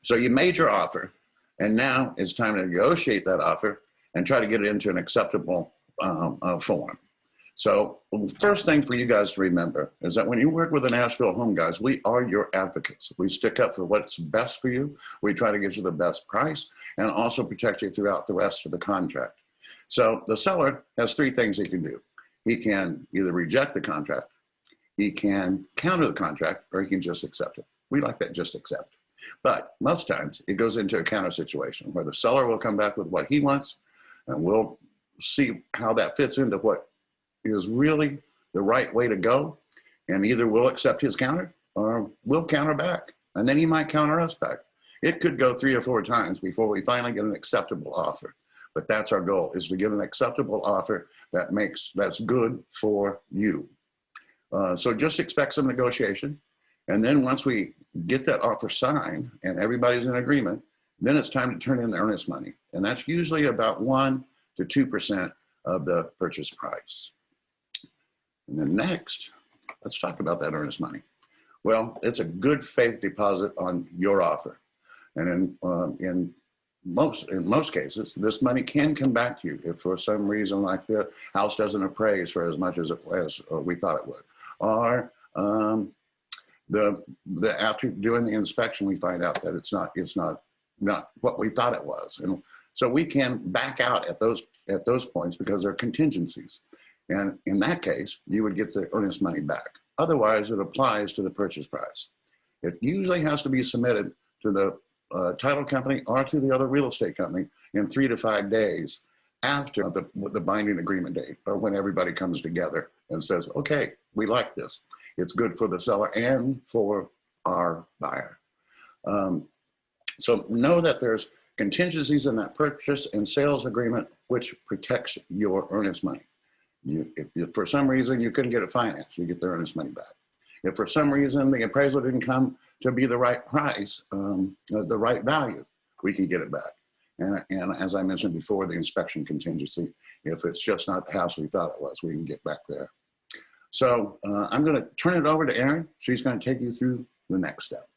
So you made your offer, and now it's time to negotiate that offer and try to get it into an acceptable form. So the first thing for you guys to remember is that when you work with the Nashville Home Guys, we are your advocates. We stick up for what's best for you. We try to get you the best price and also protect you throughout the rest of the contract. So the seller has three things he can do. He can either reject the contract, he can counter the contract, or he can just accept it. We like that just accept. But most times it goes into a counter situation where the seller will come back with what he wants, and we'll see how that fits into what is really the right way to go. And either we'll accept his counter or we'll counter back. And then he might counter us back. It could go 3 or 4 times before we finally get an acceptable offer. But that's our goal, is to get an acceptable offer that's good for you. So just expect some negotiation. And then once we get that offer signed and everybody's in agreement, then it's time to turn in the earnest money. And that's usually about 1 to 2% of the purchase price. And then next, let's talk about that earnest money. Well, it's a good faith deposit on your offer. And in most cases, this money can come back to you if for some reason, like the house doesn't appraise for as much as we thought it would. Or after doing the inspection, we find out that it's not what we thought it was. And so we can back out at those points because they're contingencies. And in that case, you would get the earnest money back. Otherwise, it applies to the purchase price. It usually has to be submitted to the title company or to the other real estate company in 3 to 5 days after the binding agreement date, or when everybody comes together and says, okay, we like this. It's good for the seller and for our buyer. So know that there's contingencies in that purchase and sales agreement which protects your earnest money. If for some reason you couldn't get it financed, you get the earnest money back. If for some reason the appraisal didn't come to be the right price, the right value, we can get it back. And as I mentioned before, the inspection contingency, if it's just not the house we thought it was, we can get back there. So I'm going to turn it over to Erin. She's going to take you through the next step.